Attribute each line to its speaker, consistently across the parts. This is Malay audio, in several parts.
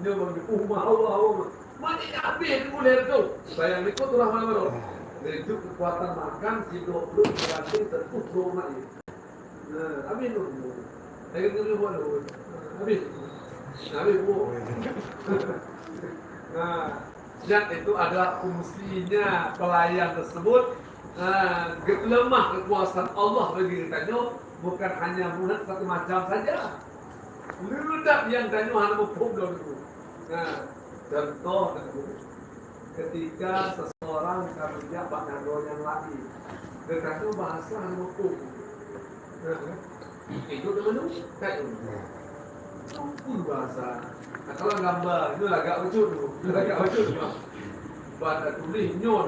Speaker 1: Dia bagi Allah. Mati habis mulai tu. Saya ikut tu lah mana-mana. Itu kekuatan makan si 20 berarti tertutup rumah ini. Habis tu. Saya kena buat tu. Habis. Habis bu. Dan itu adalah fungsinya pelayan tersebut. Lemah kekuasaan Allah bagi kita bukan hanya mulut satu macam saja. Ledak yang tanya hanya mupuk dulu. Contoh ketika seseorang kerja banyak yang lain, kerana bahasa hanya mupuk. Itu dulu kayak itu bahasa. Kalau gambar itu agak lucu dulu, pada tulis nyon,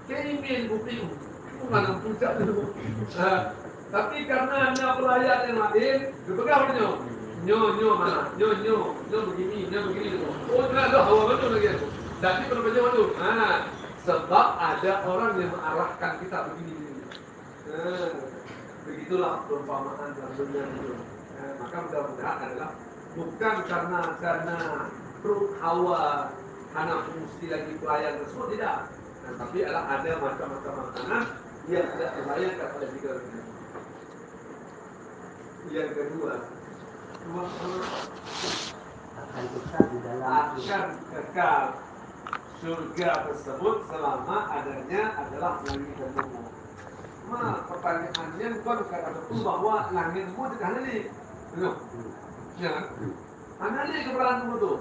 Speaker 1: keimil bukti. Bukan puncak dulu. Tapi karena ada pelayan yang lain, dipegang nyo mana? Nyo begini. Oh, ada hawa betul lagi itu. Tapi berbeda betul. Sebab ada orang yang mengarahkan kita begini. Begitulah perumpamaan dalam dunia itu. Maka mudah-mudahan adalah bukan karena perut hawa, karena fungsi lagi pelayan tersebut tidak. Tapi ada macam-macam makanan yang tidak terbayangkan oleh pikiran kita. Yang kedua, akan kekal surga tersebut selama adanya adalah langit dan bumi. Pertanyaannya bukan kata betul bahwa langit bumi tidak halali. Jangan. Halali keberadaan bumi itu.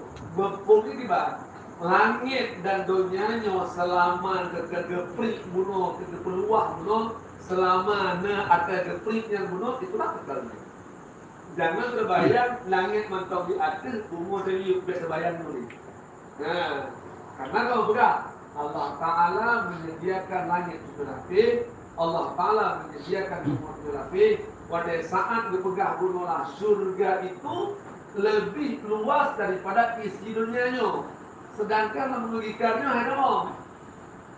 Speaker 1: Bumi tiba. Langit dan dunianya selama kegeprik bunuh, kegepeluah bunuh, selama ada gepriknya bunuh, itulah kekalnya. Jangan terbayang langit mentok di atas, bumi serius bersebayang dulu. Karena kalau bukan, Allah Ta'ala menyediakan langit itu lapis, Allah Ta'ala menyediakan bumi itu lapis. Pada saat dipegang bunuhlah surga itu lebih luas daripada isi dunianya. Sedangkan merugikannya hanya Allah.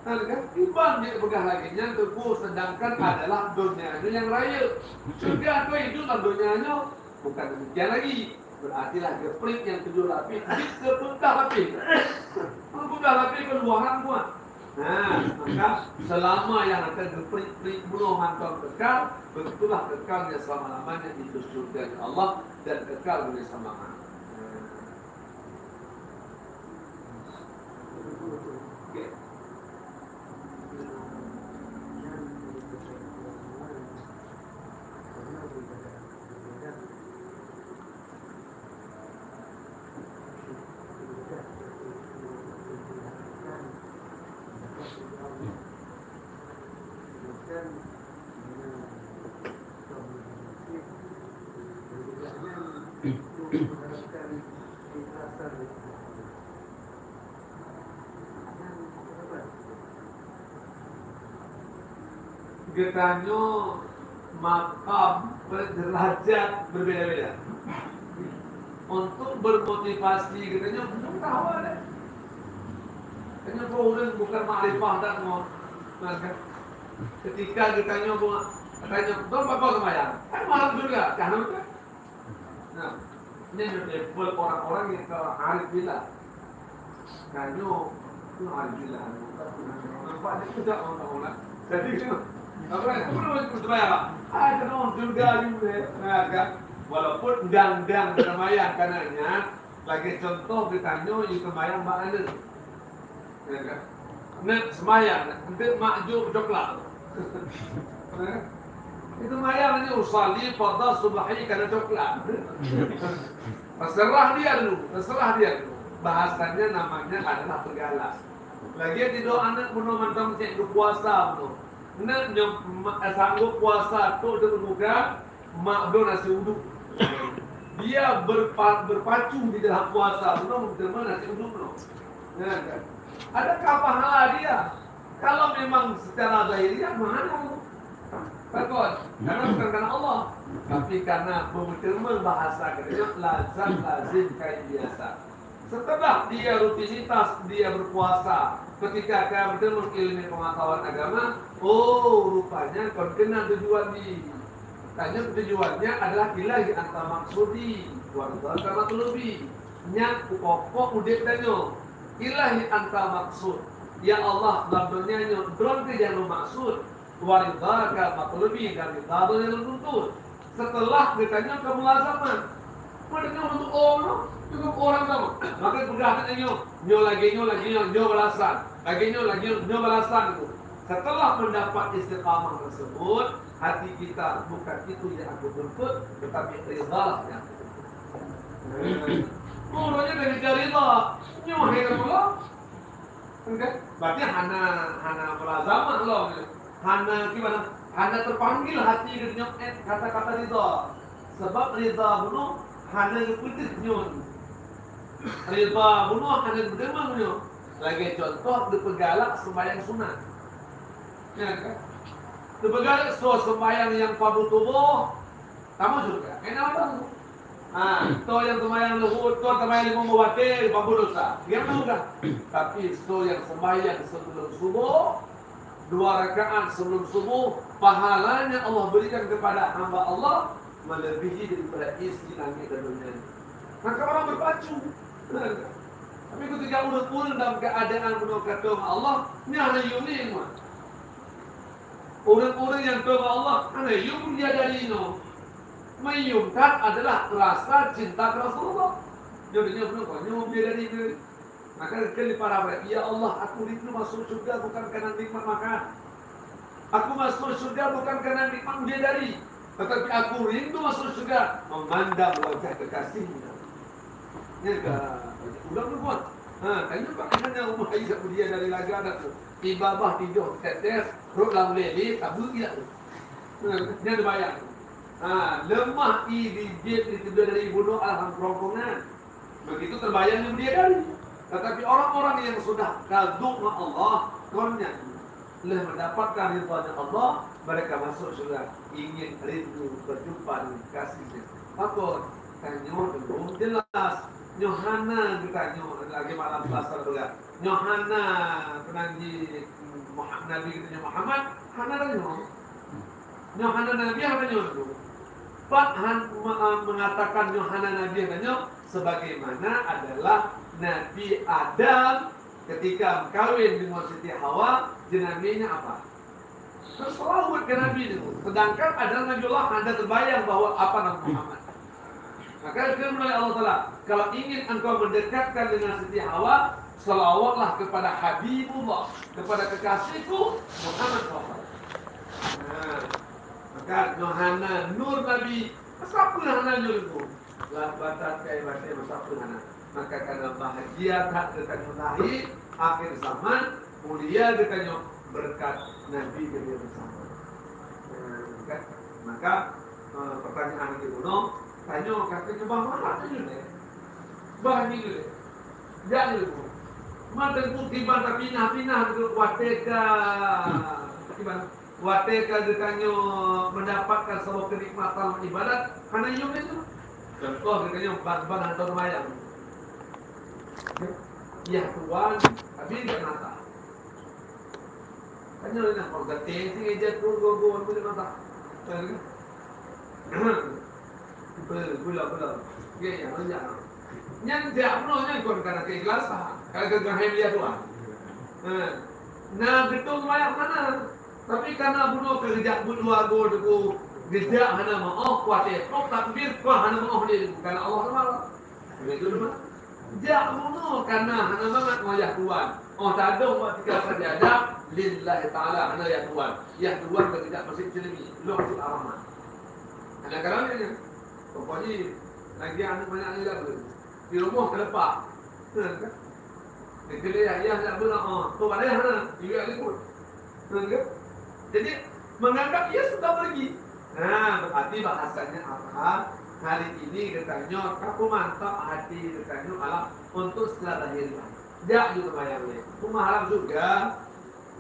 Speaker 1: Kan timbang dia pegang lagi yang teguh, sedangkan adalah dunianya yang raya. Surga itu hidup dalam dunianya bukan demikian lagi. Berarti lah geprik yang 7 lapis, ke putah lapis. Putah lapis keluaran kuat. Maka selama yang akan geprik-geprik bunuh mantap kekal, betullah kekalnya selama-lamanya itu surga Allah dan kekal bersama-sama. Getanya makam berderajat berbeda-beda. Untuk bermotivasi getanya belum tahu ada. Kena problem bukan makrifah dan mau. Ketika getanya katanya dong apa semayang? Kan malam juga, jangan lupa. Nah, ini level orang-orang yang ke hari bila. Kanyo itu hari bila. Nampak dia tidak orang-orang. Jadi apa yang perlu semayang? Ada orang surga juga, kan? Walaupun dang-dang semayang karenanya, lagi contoh ditanya itu semayang mana? Kan? Nak semayang, nanti makjuk coklat. Itu semayang ini usali pada subahi karena coklat. Terserah dia dulu. Bahasanya namanya adalah pegalas. Lagi tidak anak bunuh mantam cek puasa bunuh. Nak sanggup puasa tu dia berbuka mak do nasi uduk. Dia berpacu di dalam puasa bunuh bertemu nasi uduk bunuh. Kan? Adakah pahala dia? Kalau memang secara zahiriah mana? Takut. Karena bukan karena Allah, tapi karena berterma bahasa katanya lazim kayak biasa. Setelah dia rutinitas, dia berpuasa, ketika dia bertemu ilmu pengetahuan agama, rupanya kau kenal tujuan di. Tanya tujuannya adalah ilahi anta maksudi, wa anta matlubi. Nya pokok udip danyo. Ilahi anta maksud. Ya Allah, labdanya nyo drone yang maksud. Waridaka matlubi dan ridha yang nuntut. Setelah ditanya kemulazaman. Padahal untuk orang, cukup orang sama. Maka perhatian nyo lagi balasan. Lagi balasan itu. Setelah mendapat istiqamah tersebut, hati kita bukan itu yang aku tuntut, tetapi ridha yang aku tuntut. Mulanya dari ridha, nyo heran Allah. Enggak, berarti hana melazamah loh. Hana gimana? Hana terpanggil hati dengan kata-kata ridha. Sebab ridha bunuh hana keputih nyon. Ridha bunuh hana berdemang nyon. Lagi contoh dipegalak sembahyang sunat. Ya kan? Dipegalak sembahyang yang fardu tubuh. Kamu juga. Enak apa? To yang sembahyang luhur, to sembahyang lima waktu, bambu dosa. Dia juga. Tapi to yang sembahyang sebelum subuh, 2 rakaat sebelum subuh, pahalanya Allah berikan kepada hamba Allah melebihi daripada isi langit dan dunia. Maka orang berpacu. Tapi ketika urut-urut dalam keadaan menolak doa Allah, ini hanya yuning. Urut-urut yang doa Allah, hanya yung dia dari no. Menyumkat adalah rasa cinta Rasulullah. Jadinya benar kok nyum dia dari itu. Maka kali para berkata, ya Allah, aku rindu masuk surga bukan karena nikmat makan. Aku masuk surga bukan karena nikmat bidadari, tetapi aku rindu masuk surga memandang wajah kekasihnya. Ya kan? Ulang buat. Tanya pakannya rumah Aisyah dia dari laga ada tu. Ibabah tidur tetes, rot lam lele, tabu tidak tu. Dia ada bayang. Lemah di tidur dari ibu alham kerongkongan. Begitu terbayangnya dia dari. Tetapi orang-orang yang sudah kagum dengan Allah, konnya mendapatkan ridha Allah, mereka masuk surga, ingin rindu berjumpa dengan kasihnya. Maka tanya belum jelas. Nyohana kita lagi malam Selasa juga. Nyohana penanji Nabi kita Muhammad, hana dan Nyohana Nabi apa nyoh? Pak mengatakan Nyohana Nabi hanya sebagaimana adalah Nabi Adam ketika kawin dengan Siti Hawa, jenaminya apa? Terselawat ke Nabi itu. Sedangkan ada Nabiullah Anda terbayang bahwa apa Nabi Muhammad. Maka firman oleh Allah Ta'ala, kalau ingin engkau mendekatkan dengan Siti Hawa, selawatlah kepada Habibullah, kepada kekasihku Muhammad SAW. Maka Yohana Nur Nabi, siapa Yohana Nur itu? Lah batat kai batai siapa Yohana? Maka karena bahagia tak dekat lahir akhir zaman, mulia dekatnya berkat Nabi jadi bersama. Maka pertanyaan itu tanya katanya bahan ni deh. Bahan ni deh. Jangan dulu. Makan putih bantah pinah-pinah dulu wateka. Gimana? Wateka dekatnya mendapatkan sebuah kenikmatan ibadat. Karena yang itu. Contoh dekatnya bang atau mayang. Ya Tuhan, tapi tidak nata. Tanya lagi nak ganti sih ejat go boleh nata. Gula. Ya, yang Yang jauh nya kon karena keikhlasan. Kalau kegahian dia Tuhan. Nah, betul mayang mana? Tapi karena bunuh kerja bunuh ago deku gejak hana mau kuat kok takbir kok hana mau dia karena Allah Taala. Begitu mah. Jak bunuh karena hana banget wajah Tuhan. Oh tak ada buat tiga sajadah lillahi taala hana ya Tuhan. Ya Tuhan kerja masih celemi, lu masih alamat. Ada kalanya pokoknya lagi anak banyak juga tu. Di rumah kelepak. Jadi ayah nak bilang, tu ada hana, ibu ikut. Jadi menganggap ia sudah pergi. Nah, berarti bahasanya apa? Hari ini katanya, aku mantap hati katanya alam untuk setelah lahir. Dia juga bayangnya. Aku mahalam juga.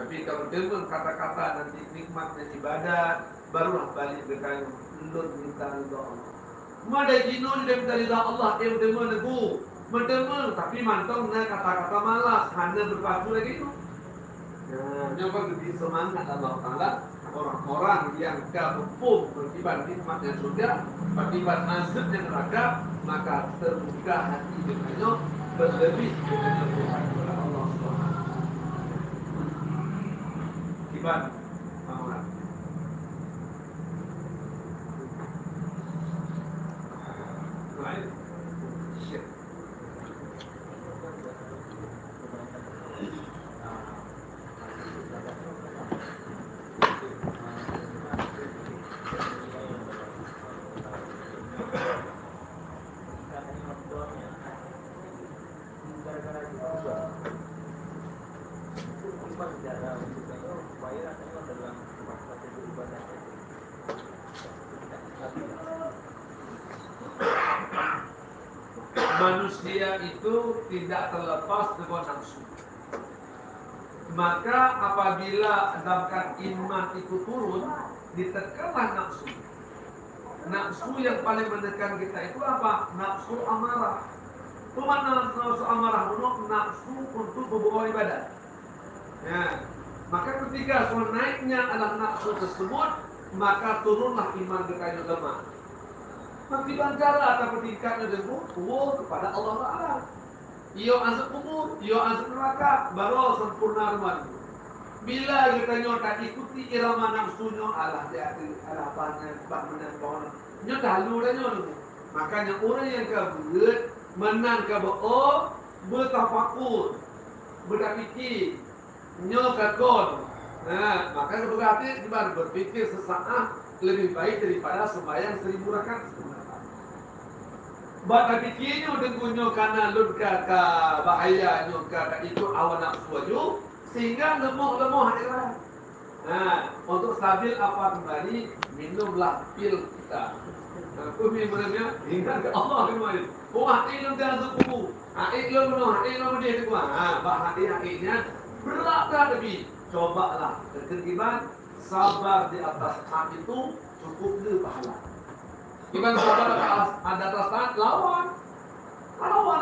Speaker 1: Tapi kalau dengar kata-kata nanti nikmatnya ibadat, barulah balik katanya. Lur minta ridha Allah. Mada jinun dia minta ridha Allah, dia mendengar nebu. Mendengar, tapi mantap kata-kata malas. Hanya berpacu lagi itu. Nah, nyoba lebih semangat Allah Ta'ala orang-orang yang gabung berkibar nikmatnya surga, berkibar azabnya neraka, maka terbuka hati dengannya, berlebih dengannya kepada Allah Subhanahu. Gimana? Muhammad. Lain. Manusia itu tidak terlepas dengan nafsu. Maka apabila damkan iman itu turun, ditekanlah nafsu. Nafsu yang paling menekan kita itu apa? Nafsu amarah. Cuma nafsu amarah menurut nafsu untuk berbuat ibadah. Ya. Maka ketika naiknya adalah nafsu tersebut, maka turunlah iman kita yang lemah. Makin cara atau tingkatnya dengan kepada Allah Taala. Iyo azab kubur, iyo azab neraka, baru sempurna rumah. Bila kita nyota ikuti irama nafsunya, Allah dia Allah apanya bangunan pohon. Nyota halu dah nyota. Makanya orang yang kabut menang kabut, bertafakur, berfikir, nyota kon. Nah, maka berarti kita berpikir sesaat lebih baik daripada sembahyang 1000 rakaat. Baca fikirnya dengunyo karena lun kata bahaya nyo kata itu awan nafsu aju sehingga lemah hati. Nah, untuk stabil apa kembali minumlah pil kita. Nah, minumnya hingga ke Allah kembali. Oh, hati lu dah zuku. Hati lu dia tu. Hati-hatinya beratlah lebih. Cobalah ketertiban sabar di atas hati itu cukup le pahala. Iman sabar ada atas lawan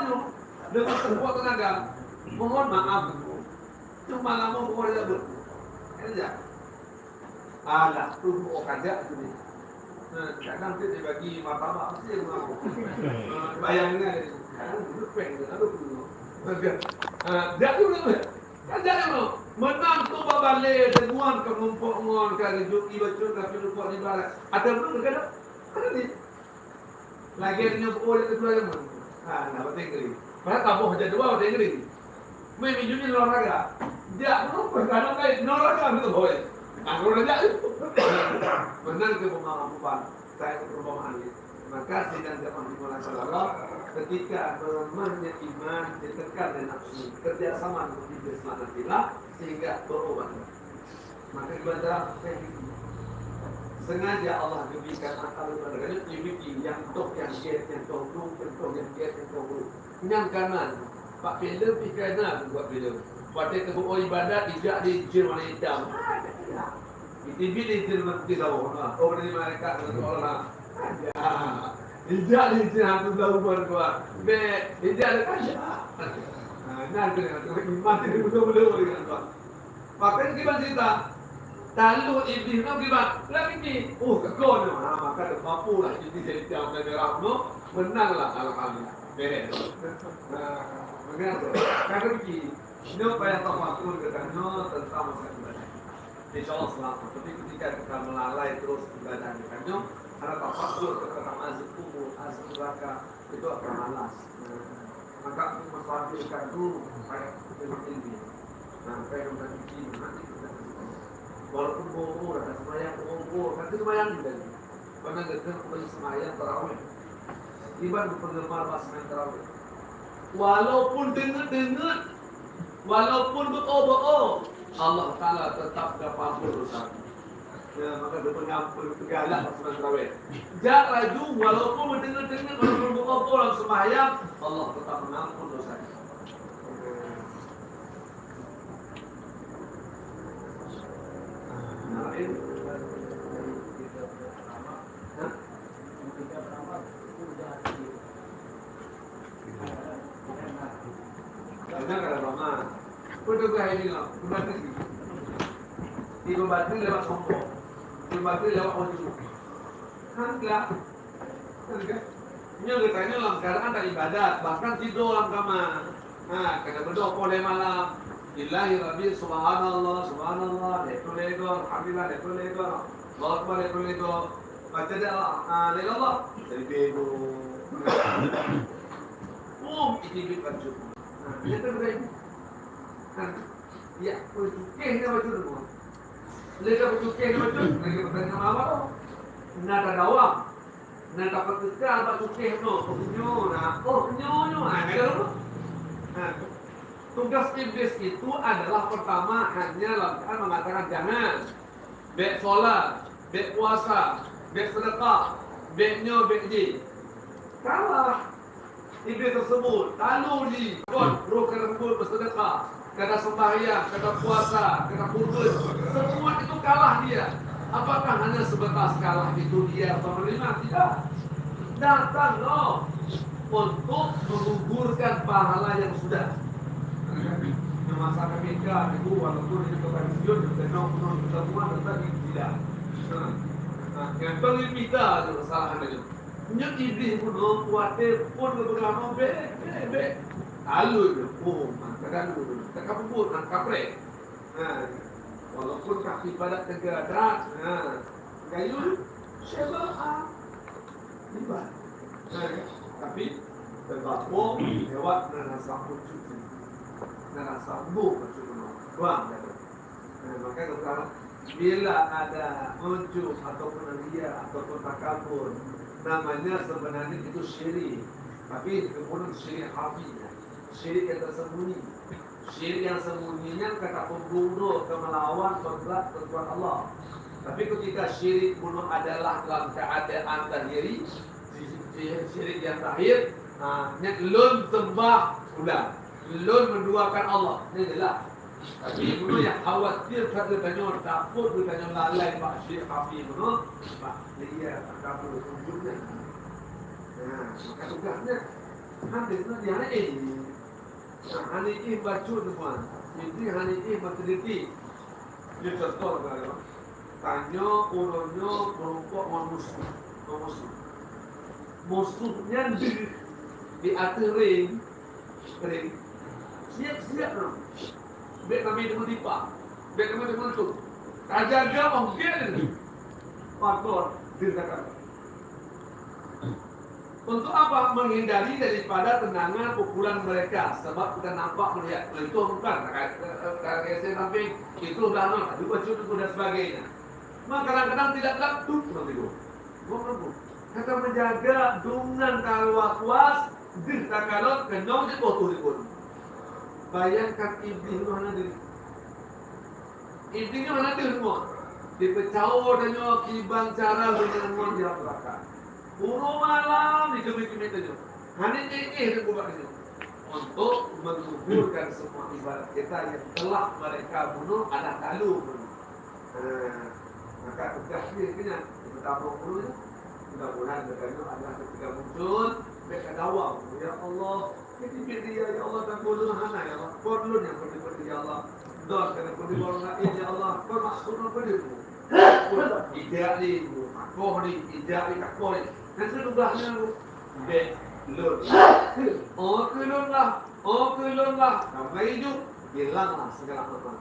Speaker 1: itu dengan sekuat tenaga. Mohon maaf itu. Cuma lama boleh dah ber. Kerja. Alah, tunggu kerja tu ni. Kadang kita bagi martabak mesti mengaku. Bayangnya, kadang tu peng tu, aduh tu. Dah tu ni. Kerja ni menang tu babale temuan kelompok ngon kali juki bacun tapi lupa ni balas. Ada belum dekat? Ada ni. Lagi ada yang boleh kedua yang mana? Nak penting kali. Mana tabuh aja dua penting kali. Mai minjuni olahraga. Dia belum pernah kali olahraga itu boleh. Kalau aja. Benar ke pemahaman saya perumpamaan ini. Maka sedang dapat dimulai salah ketika melemahnya iman ditekan dan nafsu kerjasama untuk bersemangatlah sehingga berobat. Maka ibadah sengaja Allah berikan akal kepada kita yang tok yang get yang tok yang get yang tok yang kanan pak film pikirnya buat film pada kebuo ibadat tidak di mana hitam di TV di mesti tahu oh dari mereka itu orang tidak di hantu lawan gua be tidak ada kaya nah dengan iman itu betul-betul dengan Tuhan maka kita cerita lalu iblis nak gimana? Lagi ni, kekon ni, maka mampu lah iblis jadi tiang merah no, menanglah alhamdulillah. Beres. Mengenai kerana begini, no payah tamakun kerana tentang masalah ibadah. Insyaallah selamat. Tapi ketika kita melalai terus ibadah kerana ada tafakur tentang azab kubur, azab neraka itu akan malas. Maka masalah itu payah ini. Payah begini nanti kita walaupun bohong ada semayang bohong kan itu semayang juga karena kita punya semayang tarawih ibarat penggemar semayang tarawih walaupun dengar walaupun betul Allah Ta'ala tetap kapabul dosa ya maka dia pengampun pegalak semayang tarawih jak laju walaupun mendengar walaupun betul orang semayang Allah tetap mengampun dosa. Lain Jangan lama. Kudu gaya ini lah. Kembali. Di kembali lewat sombong. Kembali lewat ujung. Kan enggak. Nya katanya dalam keadaan tak ibadat, bahkan tidur dalam kamar. Kena berdoa pada malam. Ilahi Rabbi subhanallah, subhanallah, lekor, alhamdulillah, lekor, Allah Akbar, lekor. Baca dah, lelallah. Jadi bego. Ini big baju. Dia terbaik. Ya, bercukeh dia baju tu. Leka bercukeh dia baju, lagi bertanya apa? Nada dawam. Nada pekerja apa cukeh tu? Penyo, penyo, ada apa? Tugas iblis itu adalah pertama hanya lakukan mengatakan jangan. Bek solat, bek puasa, bek sedekah, beknya bek ji. Kalah. Iblis tersebut, lalu di roh kena bersedekah, kena sembahyang, kena puasa, kena kurban, semua itu kalah dia. Apakah hanya sebatas kalah itu dia menerima? Tidak. Datang untuk menggugurkan pahala yang sudah. Masa mereka itu walaupun itu pensiun, kita semua tetapi tidak. Yang paling kita ada kesalahan itu. Nyok iblis pun kuatir pun berlama be. Lalu itu, kadang dulu, tak kabur, kaprek. Walaupun kaki pada tegadat, kayu syabah, tiba. Tapi terbawa lewat nasa cuci, nasa buk cuci, buang. Maka kalau bila ada muncul ataupun ria ataupun takabur, namanya sebenarnya itu syirik. Tapi kemudian syirik hafinya, syirik yang tersembunyi. Syirik yang sembunyinya kata pembunuh ke melawan kodrat ketuhan Allah. Tapi ketika syirik bunuh adalah dalam keadaan zahiri, syirik yang terakhir, lun sembah ulang, lun menduakan Allah. Ini adalah. Tapi bunuh yang khawatir kata tanya takut tanya lalai pak syirik hafi bunuh, pak dia tak perlu tunjuknya. Maka tugasnya hadisnya dia ini. Hari ini baca tuan, ini hari ini meneliti. Dia contoh kalau tanya orangnya kelompok musuh. Musuhnya di atas ring, siap dong. Baik kami dengan tipa, baik kami dengan tu. Kajaga mungkin, faktor dirdakan. Untuk apa? Menghindari daripada tendangan pukulan mereka. Sebab kita nampak melihat itu bukan karena saya samping itu lama, itu baju itu dan sebagainya. Maka kadang-kadang tidak langsung begitu. Kita menjaga dengan kalwas dirtakalot kenyong di kotor. Bayangkan iblis mana diri. Iblisnya mana diri semua. Dipecau dan kibang cara dengan dia belakang. Puro malam di kemit-kemit itu. Hanya ini buat itu. Untuk menggugurkan semua ibadat kita yang telah mereka bunuh ada lalu bunuh. Maka tugas dia kita dulu ya. Mudah-mudahan berkata adalah ketika muncul mereka dawam. Ya Allah, ini dia ya Allah dan bunuh hana ya Allah. Kodlun yang berdiri ya Allah. Dor kena berdiri orang lain ya Allah. Kau maksudnya berdiri. Tidak ni, kau ni, tidak ni, kau ni. Nanti tugasnya belum. Kelun lah. Sampai hidup hilanglah segala macam.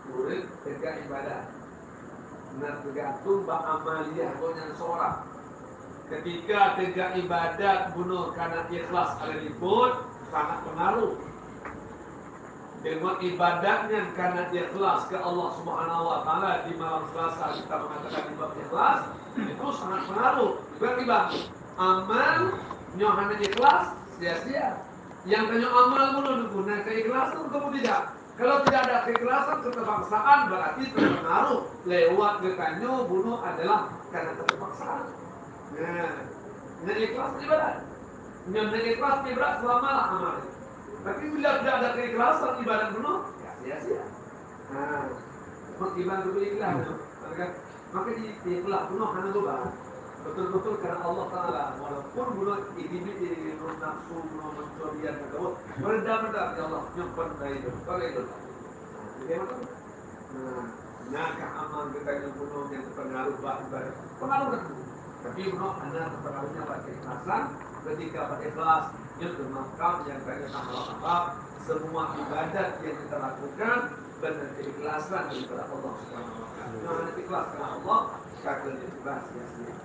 Speaker 1: Murid tegak ibadah. Nah tergantung amaliyah kau yang seorang. Ketika tegak ibadat bunuh karena ikhlas ada liput, sangat pengaruh. Dengan ibadatnya karena ikhlas ke Allah Subhanahu Wa Taala di malam Selasa kita mengatakan ibadah ikhlas, itu sangat pengaruh. Tiba-tiba amal nyohana ikhlas sia-sia. Yang tanya amal bunuh guna keikhlasan kamu tidak. Kalau tidak ada keikhlasan keterpaksaan berarti terpengaruh lewat gekanyo bunuh adalah karena keterpaksaan. Nah, ikhlas ibadat. Yang ikhlas ibadat selamalah amal. Tapi bila tidak ada keikhlasan ibadat bunuh, ya sia-sia. Ibadat itu ikhlas. Maka di ikhlas bunuh hanya lupa. betul-betul karena Allah Ta'ala. Walaupun bunuh ini nafsu, bunuh mencurian tersebut benar-benar ya Allah nyimpan dari itu. Kalau itu, bagaimana? Nah, aman kita yang bunuh yang terpengaruh ibadah, pengaruh itu. Tapi bunuh anda terpengaruhnya pada ikhlasan. Ketika berikhlas, itu makam yang kaya sama semua ibadat yang kita lakukan benar keikhlasan daripada Allah Subhanahu Wa Taala. Nah, ikhlas karena Allah, kagak ikhlas sia-sia.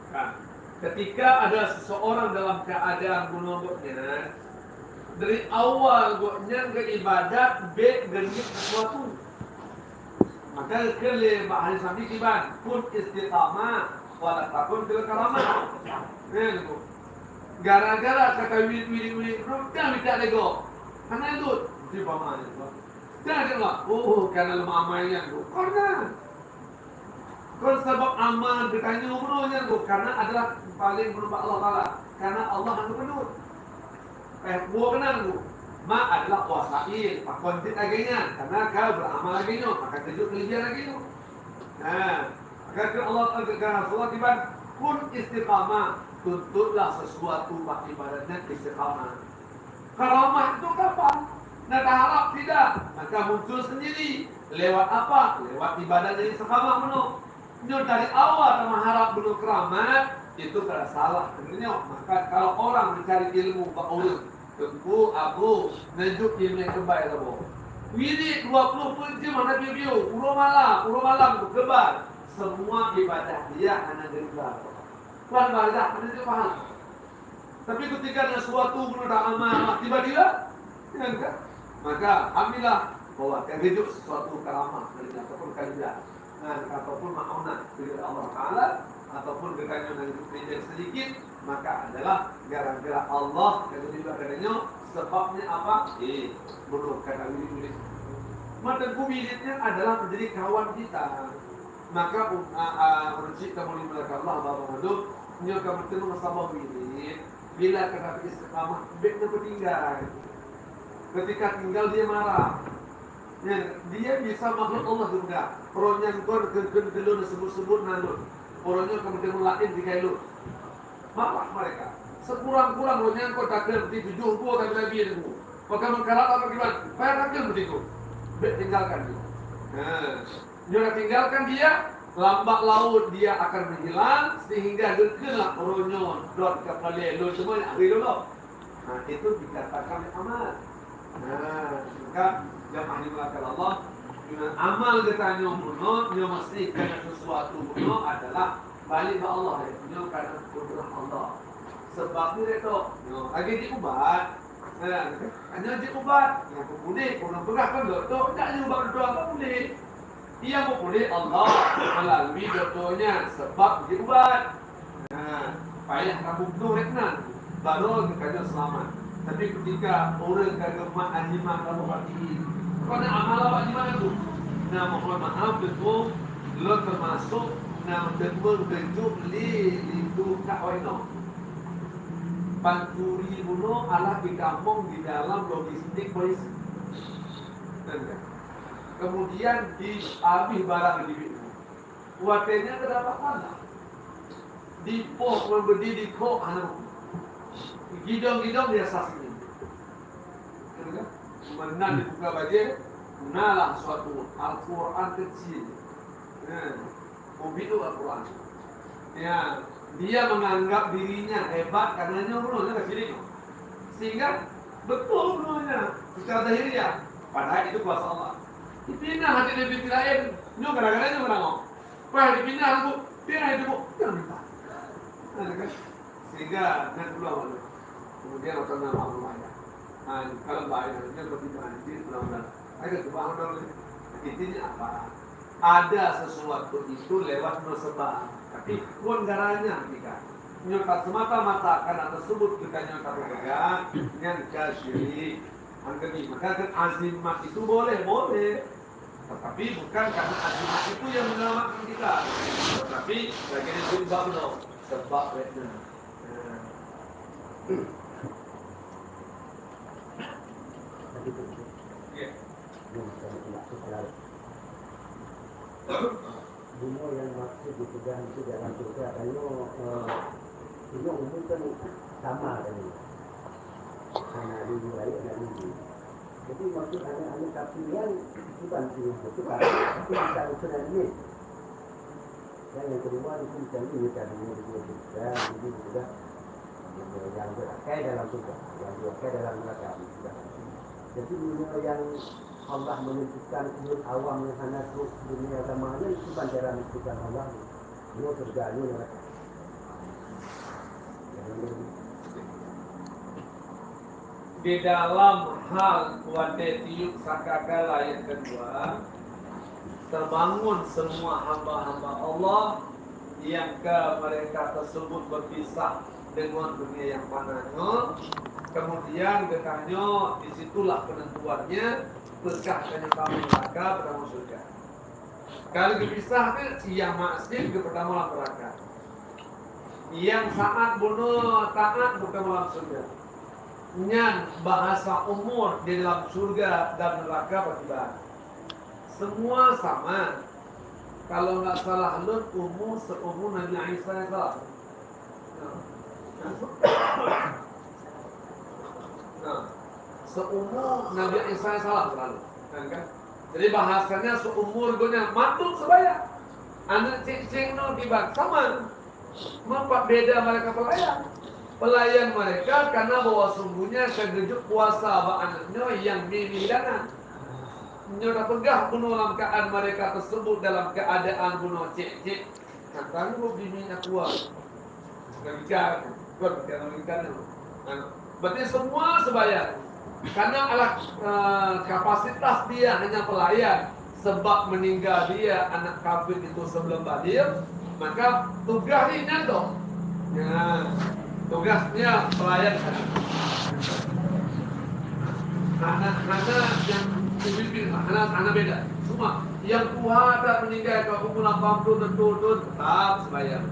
Speaker 1: Nah, ketika ada seseorang dalam keadaan gunungnya, dari awal goknya ke ibadat, genit sesuatu. Maka kele bahari sampai kiban pun istiqamah wala takun fil karamah. Itu. Gara-gara kata wili kan minta lego. Karena itu di paman itu. Jangan dengar, karena lemah amalnya itu. Karena sebab amal bertanya umurnya itu karena adalah paling berubah Allah Taala. Karena Allah yang penuh. Buah kenal itu. Ma adalah wasail, konten agenya, karena kau beramal agenya, maka tunjuk kelebihan agenya. Nah, maka Allah Taala tiba pun istiqamah, tuntutlah sesuatu bak ibadatnya istiqamah. Karamah itu kapan? Nah, harap tidak, maka muncul sendiri. Lewat apa? Lewat ibadat yang istiqamah penuh. Dari awal mengharap penuh keramat, itu kalau salah sebenarnya. Maka kalau orang mencari ilmu bak urut, tentu aku menunjuk ilmu yang terbaik lah. Wiri 20 jam mana video, puluh malam kebar. Semua ibadah dia hanya derita. Tuhan baca, hanya dia paham. Tapi ketika ada sesuatu menurut amal tiba-tiba, kan? Maka ambillah bahwa terhidup sesuatu karamah ataupun kalimat. Nah, ataupun ma'unah dari Allah Ta'ala ataupun berkaitan dengan hidup sedikit, maka adalah gara-gara Allah yang juga katanya sebabnya apa? Menurut kata wirid. Maka wiridnya adalah menjadi kawan kita. Maka mencipta mulia Allah Bapak Hidup nyoka bertemu bersama wirid. Bila kata istiqamah baiknya bertinggal. Ketika tinggal dia marah. Dia bisa makhluk Allah juga. Orangnya kau kelun sebut-sebut nalun. Orangnya kemudian lain di kailut. Marah mereka. Sekurang-kurang orangnya kau takkan di tujuh gua tak nabi itu. Maka mengkarat apa gimana? Bayar takkan begitu. Tinggalkan dia. Jangan tinggalkan dia. Lambat laut dia akan menghilang sehingga gerkenlah orangnya dot kepala lu semuanya akhir dulu. Nah itu dikatakan amal. Maka jamaah dimulakan Allah. Dengan amal katanya bunuh, dia mesti kena sesuatu bunuh adalah balik ke Allah. Dia karena kudrah Allah. Sebab dia itu, lagi diubat. Hanya diubat. Yang pemulih, orang pegah kan doktor, tak diubat doa apa pulih. Dia mau pulih Allah melalui doktornya sebab diubat. Payah kamu bunuh reknan, baru katanya selamat. Tapi ketika orang kegemak ajimat kamu bagi, karena amal awak di mana tu? Nah, mohon maaf betul, lo termasuk nama betul bentuk itu kak waino. Pancuri bunuh ala di kampung di dalam logistik polisi. Kemudian diambil barang di itu. Kuatnya terdapat mana? Di pos memberi di kok anak. Gidong-gidong dia sasih. Mana dibuka baju, menalah suatu Al-Quran kecil. Mobil Al-Quran. Ya, dia menganggap dirinya hebat karena nyuruhnya ke sini. Sehingga betul menurutnya secara dahiriah. Padahal itu kuasa Allah. Dipindah hati lebih lain, nyo gara-gara nyo merangok. Wah dipindah aku, pindah itu bu, jangan minta. Sehingga dan pulang lalu. Kemudian orang nama Allah ya. Kalau baik harusnya berpindah di pulang-pulang. Ayo kebangun dulu. Intinya apa? Ada sesuatu itu lewat bersebar. Tapi pun garanya jika nyokat semata-mata karena tersebut kita nyokat berpegang yang kasih. Maka kan azimat itu boleh. Tetapi bukan karena azimat itu yang menyelamatkan kita, tetapi bagian itu sebab redna.
Speaker 2: Dunia yang maksud dipegang itu dalam surga karena ini umum kan sama kan ini karena di wilayah dan ini jadi maksud anak-anak kapilian bukan itu kan tapi bisa usulan ini dan yang kedua itu bisa ini tadinya di surga jadi juga yang berakai dalam surga yang berakai dalam neraka jadi dunia yang Allah menentukan ulul awam yang hanya untuk dunia agamanya itu cara menentukan Allah ini surga ini neraka.
Speaker 1: Di dalam hal wadetiuk sakakala yang kedua, terbangun semua hamba-hamba Allah yang mereka tersebut berpisah dengan dunia yang fananya. Kemudian katanya disitulah penentuannya berkahnya kamu neraka pertama surga. Kalau dipisahkan yang maksiat ke pertama neraka. Yang saat bunuh taat bukan dalam surga. Nyan bahasa umur di dalam surga dan neraka bagaimana? Semua sama. Kalau nggak salah lu umur seumur Nabi Isa yang salah. Nah, seumur Nabi Isa yang salah selalu. Kan? Jadi bahasanya seumur gonya matuk sebaya. Anak cing-cing no dibang sama. Mempak beda mereka pelayan mereka karena bahwa sungguhnya kegejuk puasa ba anaknya yang mimidangan nyoda pegah bunuh dalam keadaan mereka tersebut dalam keadaan bunuh cek katakan lu biminya kuat kebijakan buat kebijakan berarti semua sebaya karena alat kapasitas dia hanya pelayan sebab meninggal dia anak kafir itu sebelum Badr maka tugasnya dong. Ya, tugasnya pelayan anak-anak yang pemimpin, anak-anak beda. Semua yang puasa meninggal ke umur 80 tentu tetap sembahyang.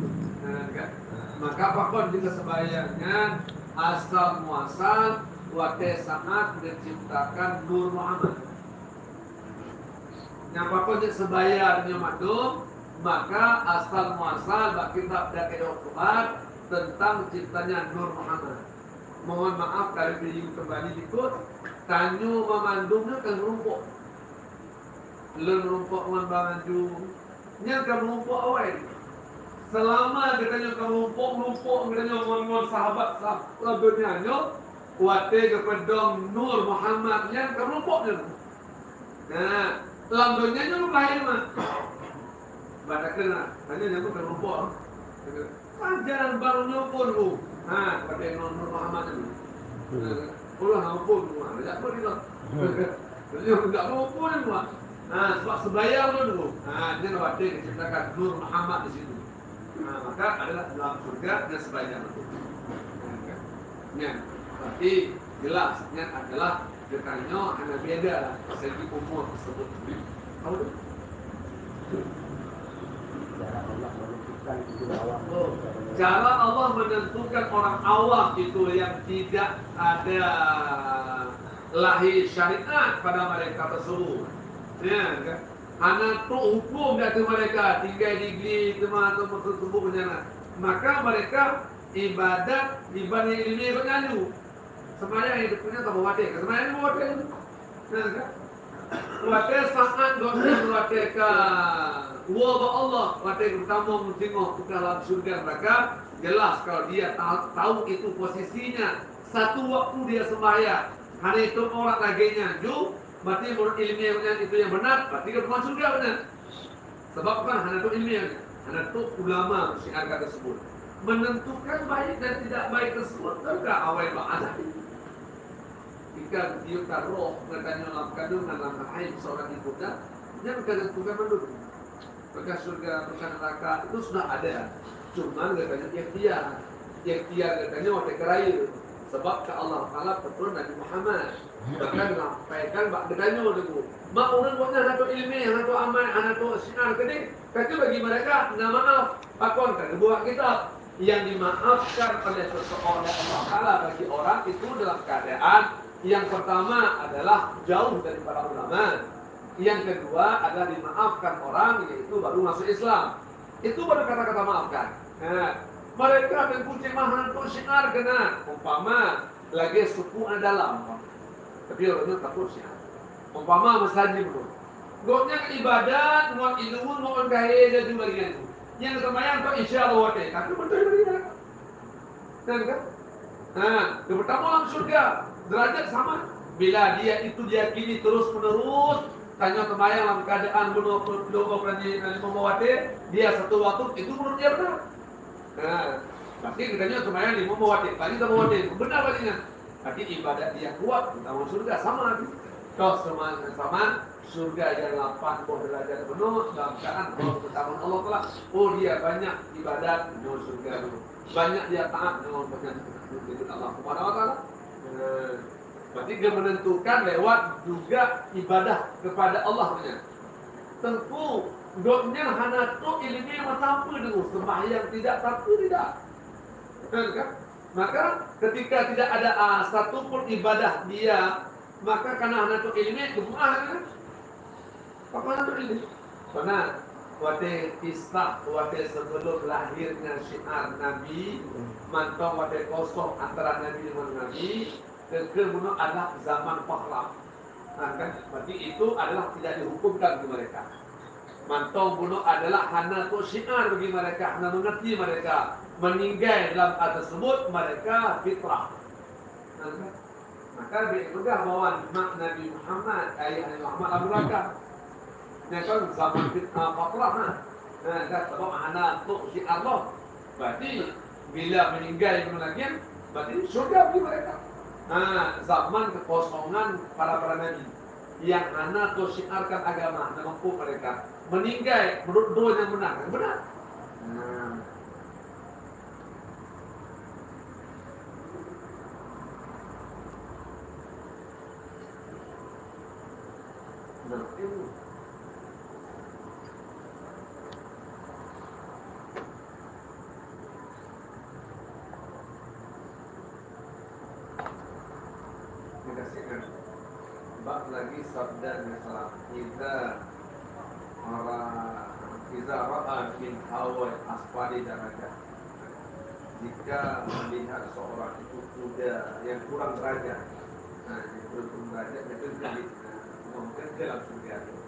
Speaker 1: Maka pakon kita sembahyangnya asal muasal waktu saat diciptakan Nur Muhammad. Yang pakon sembahyangnya madum maka asal muasal kita ada dokumen tentang ciptanya Nur Muhammad. Mohon maaf kalau video kembali ikut tanyu memandungnya kan rumpuk. Lun rumpuk membantu nya kan rumpuk awal. Selama katanya kan rumpuk katanya ngomong sahabat dunia nyo wate kepada Nur Muhammad nya kan rumpuknya. Nah, lamdonya nya lu lahir mah. Baca kena, hanya nyambut ke rumput. Ajaran barunya pun lu. Nah, pada Nur Muhammad ini. Ulah ngampun semua. Tidak boleh lah. Jadi tidak ngampun semua. Nah, sebab sebayar dulu. Nah, ini waktu diciptakan Nur Muhammad di situ. Nah, maka adalah dalam surga dan sebayar itu. Nah, berarti jelasnya adalah dekanya hanya beda segi umur tersebut. Tahu tu? Cara Allah menentukan orang awam itu yang tidak ada lahir syariat pada mereka tersebut. Ya, kan? Anak tu hukum dari mereka tinggal di tempat tersebut bencana. Maka mereka ibadat dibanding ilmu bernyanyi. Semuanya hidupnya tak bawa dia. Semuanya bawa dia. Ya, kan? Waktu saat dosa mereka wabah Allah waktu pertama tengok ke dalam surga mereka jelas kalau dia tahu itu posisinya satu waktu dia sembahyang hari itu orang laginya ju berarti menurut ilmiahnya itu yang benar berarti dia bukan surga benar sebab kan hanya itu ilmiahnya hanya itu ulama syiar tersebut menentukan baik dan tidak baik tersebut enggak awal bahasa jika dia roh katanya dalam kandungan dalam rahim seorang ibunya dia bukan tentukan menurut maka surga bukan neraka itu sudah ada cuman katanya ikhtiar katanya waktu kerair Sebab ke Allah Taala betul Nabi Muhammad. Bahkan lampaikan bak dengannya dulu. Mak orang buatnya satu ilmi, satu amal, satu sinar kini. Kata bagi mereka, nah maaf, pakon kan buat kitab yang dimaafkan oleh seseorang Allah Taala bagi orang itu dalam keadaan yang pertama adalah jauh dari para ulama. Yang kedua adalah dimaafkan orang, yaitu baru masuk Islam. Itu baru kata-kata maafkan. Nah, mereka mengkucing mahal untuk syiar kena. Umpama lagi suku dalam. Tapi orangnya takut syiar. Umpama masjid dulu. Goknya ibadat, mau ilmu, mau gaya dan sebagainya. Yang kemayang kok insya Allah wate. Tapi betul betul. Kan? Nah, yang pertama orang surga. Derajat sama. Bila dia itu diyakini terus menerus, tanya kemayang dalam keadaan bunuh membawa dia satu waktu itu menurut dia benar. Nah, berarti katanya kemayang di membawa tadi tak membawa benar berarti. Tapi ibadat dia kuat, kita mau surga sama lagi. Kau sama surga yang 80 derajat penuh dalam keadaan pertama Allah telah. Oh dia banyak ibadat di surga dulu. Banyak dia taat dengan penyakit Allah Subhanahu Wa Taala. Berarti dia menentukan lewat juga ibadah kepada Allah punya. Tentu doknya hana tu ilmu yang tanpa dulu sembahyang tidak tapi tidak. Kan? Maka ketika tidak ada satu pun ibadah dia, maka karena hana tu ilmu jemaah kan. Apa hana tu ilmu? Karena waktu kisah waktu sebelum lahirnya syiar Nabi, mantau waktu kosong antara Nabi dengan Nabi. Kemudian adalah zaman fakhrah. Nah, kan? Berarti itu adalah tidak dihukumkan bagi mereka. Mantau bunuh adalah hana tu syiar bagi mereka, hana mengerti mereka. Meninggal dalam hal tersebut mereka fitrah. Nah, kan? Maka dia juga bawa Nabi Muhammad, ayah Nabi Muhammad Abu Bakar. Yang kan zaman fitnah fakhrah. Nah, kan? Sebab hana tu syiar Allah. Berarti bila meninggal lagi, berarti surga bagi mereka. Nah, zaman kekosongan para nabi yang hana tu syiarkan agama dan mampu mereka meninggal menurut doa yang benar, bab lagi sabda Nabi Iza ra'a min hawai asfali darajat. Jika melihat seorang itu kuda yang kurang derajat, nah yang kurang derajat itu jadi mungkin dia langsung diadu.